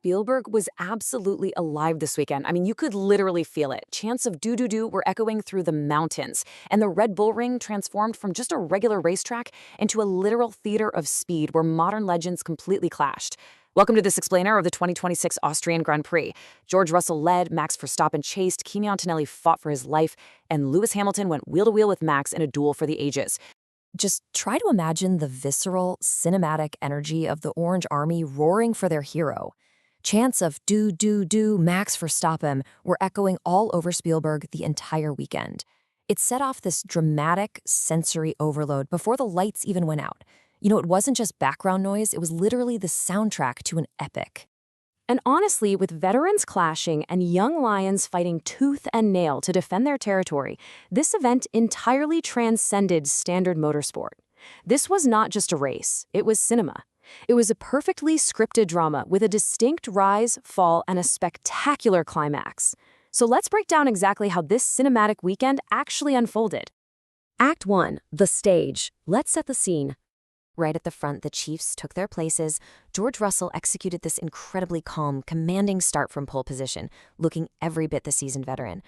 Spielberg was absolutely alive this weekend. I mean, you could literally feel it. Chants of doo-doo-doo were echoing through the mountains, and the Red Bull Ring transformed from just a regular racetrack into a literal theater of speed where modern legends completely clashed. Welcome to this explainer of the 2026 Austrian Grand Prix. George Russell led, Max Verstappen chased, Kimi Antonelli fought for his life, and Lewis Hamilton went wheel-to-wheel with Max in a duel for the ages. Just try to imagine the visceral, cinematic energy of the Orange Army roaring for their hero. Chants of "do, do, do, Max Verstappen" were echoing all over Spielberg the entire weekend. It set off this dramatic sensory overload before the lights even went out. It wasn't just background noise, it was literally the soundtrack to an epic. And honestly, with veterans clashing and young lions fighting tooth and nail to defend their territory, this event entirely transcended standard motorsport. This was not just a race, it was cinema. It was a perfectly scripted drama with a distinct rise, fall, and a spectacular climax. So let's break down exactly how this cinematic weekend actually unfolded. Act 1, the stage. Let's set the scene. Right at the front, the Chiefs took their places. George Russell executed this incredibly calm, commanding start from pole position, looking every bit the seasoned veteran.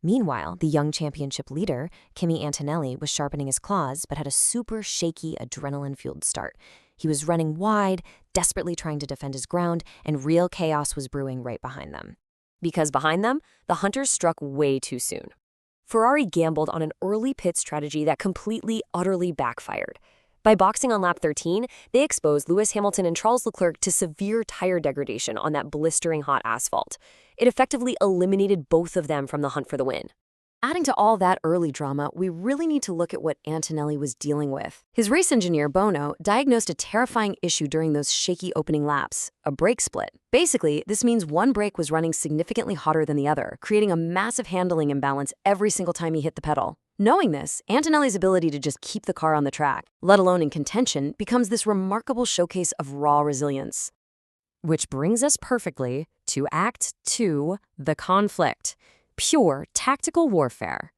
Meanwhile, the young championship leader, Kimi Antonelli, was sharpening his claws but had a super shaky, adrenaline-fueled start. He was running wide, desperately trying to defend his ground, and real chaos was brewing right behind them. Because behind them, the hunters struck way too soon. Ferrari gambled on an early pit strategy that completely, utterly backfired. By boxing on lap 13, they exposed Lewis Hamilton and Charles Leclerc to severe tire degradation on that blistering hot asphalt. It effectively eliminated both of them from the hunt for the win. Adding to all that early drama, we really need to look at what Antonelli was dealing with. His race engineer, Bono, diagnosed a terrifying issue during those shaky opening laps, a brake split. Basically, this means one brake was running significantly hotter than the other, creating a massive handling imbalance every single time he hit the pedal. Knowing this, Antonelli's ability to just keep the car on the track, let alone in contention, becomes this remarkable showcase of raw resilience. Which brings us perfectly to Act 2, the conflict. Pure tactical warfare.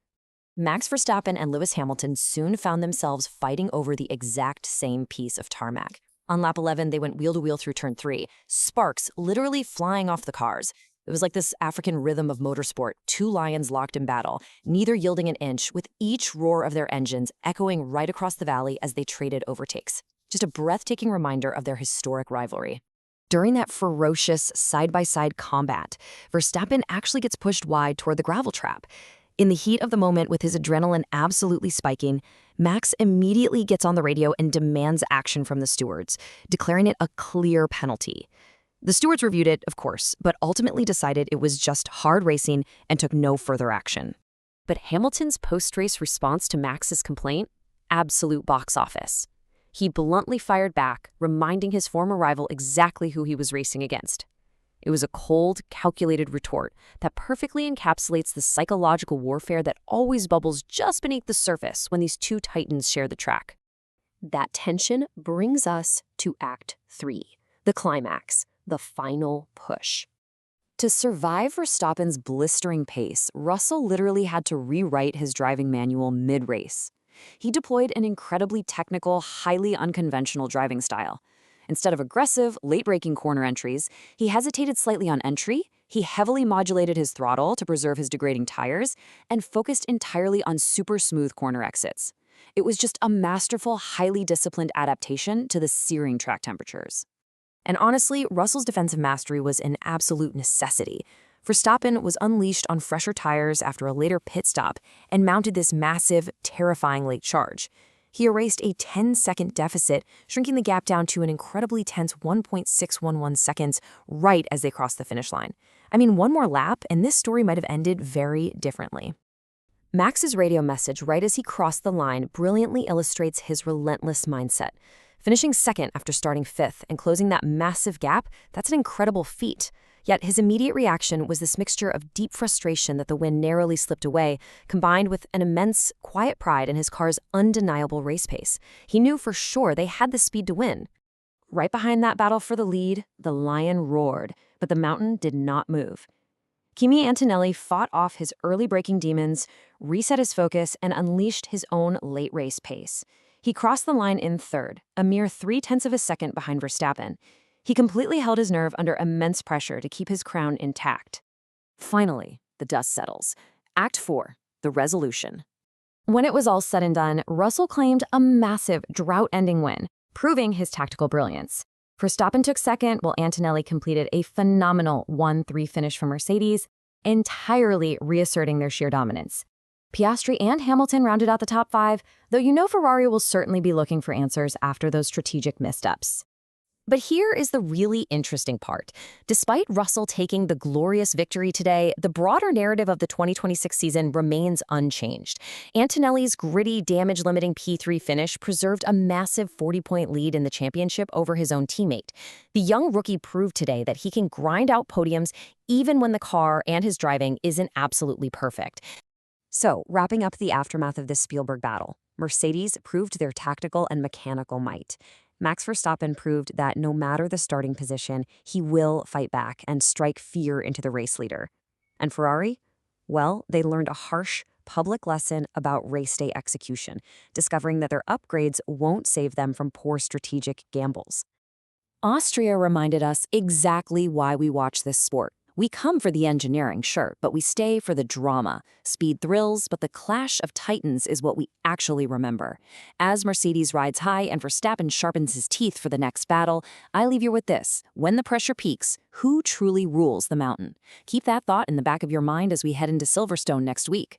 Max Verstappen and Lewis Hamilton soon found themselves fighting over the exact same piece of tarmac. On lap 11, they went wheel-to-wheel through turn 3, sparks literally flying off the cars. It was like this African rhythm of motorsport, two lions locked in battle, neither yielding an inch, with each roar of their engines echoing right across the valley as they traded overtakes. Just a breathtaking reminder of their historic rivalry. During that ferocious side-by-side combat, Verstappen actually gets pushed wide toward the gravel trap. In the heat of the moment, with his adrenaline absolutely spiking, Max immediately gets on the radio and demands action from the stewards, declaring it a clear penalty. The stewards reviewed it, of course, but ultimately decided it was just hard racing and took no further action. But Hamilton's post-race response to Max's complaint? Absolute box office. He bluntly fired back, reminding his former rival exactly who he was racing against. It was a cold, calculated retort that perfectly encapsulates the psychological warfare that always bubbles just beneath the surface when these two titans share the track. That tension brings us to Act 3, the climax, the final push. To survive Verstappen's blistering pace, Russell literally had to rewrite his driving manual mid-race. He deployed an incredibly technical, highly unconventional driving style. Instead of aggressive, late-braking corner entries, he hesitated slightly on entry, he heavily modulated his throttle to preserve his degrading tires, and focused entirely on super-smooth corner exits. It was just a masterful, highly disciplined adaptation to the searing track temperatures. And honestly, Russell's defensive mastery was an absolute necessity. Verstappen was unleashed on fresher tires after a later pit stop and mounted this massive, terrifying late charge. He erased a 10-second deficit, shrinking the gap down to an incredibly tense 1.611 seconds right as they crossed the finish line. I mean, one more lap, and this story might have ended very differently. Max's radio message right as he crossed the line brilliantly illustrates his relentless mindset. Finishing second after starting fifth and closing that massive gap, that's an incredible feat. Yet his immediate reaction was this mixture of deep frustration that the win narrowly slipped away, combined with an immense, quiet pride in his car's undeniable race pace. He knew for sure they had the speed to win. Right behind that battle for the lead, the lion roared, but the mountain did not move. Kimi Antonelli fought off his early braking demons, reset his focus, and unleashed his own late race pace. He crossed the line in third, a mere 0.3 of a second behind Verstappen. He completely held his nerve under immense pressure to keep his crown intact. Finally, the dust settles. Act 4, the resolution. When it was all said and done, Russell claimed a massive drought-ending win, proving his tactical brilliance. Verstappen took second, while Antonelli completed a phenomenal 1-3 finish for Mercedes, entirely reasserting their sheer dominance. Piastri and Hamilton rounded out the top 5, though you know Ferrari will certainly be looking for answers after those strategic missteps. But here is the really interesting part. Despite Russell taking the glorious victory today, the broader narrative of the 2026 season remains unchanged. Antonelli's gritty, damage-limiting P3 finish preserved a massive 40-point lead in the championship over his own teammate. The young rookie proved today that he can grind out podiums even when the car and his driving isn't absolutely perfect. So, wrapping up the aftermath of this Spielberg battle, Mercedes proved their tactical and mechanical might. Max Verstappen proved that no matter the starting position, he will fight back and strike fear into the race leader. And Ferrari? Well, they learned a harsh, public lesson about race day execution, discovering that their upgrades won't save them from poor strategic gambles. Austria reminded us exactly why we watch this sport. We come for the engineering, sure, but we stay for the drama. Speed thrills, but the clash of titans is what we actually remember. As Mercedes rides high and Verstappen sharpens his teeth for the next battle, I leave you with this. When the pressure peaks, who truly rules the mountain? Keep that thought in the back of your mind as we head into Silverstone next week.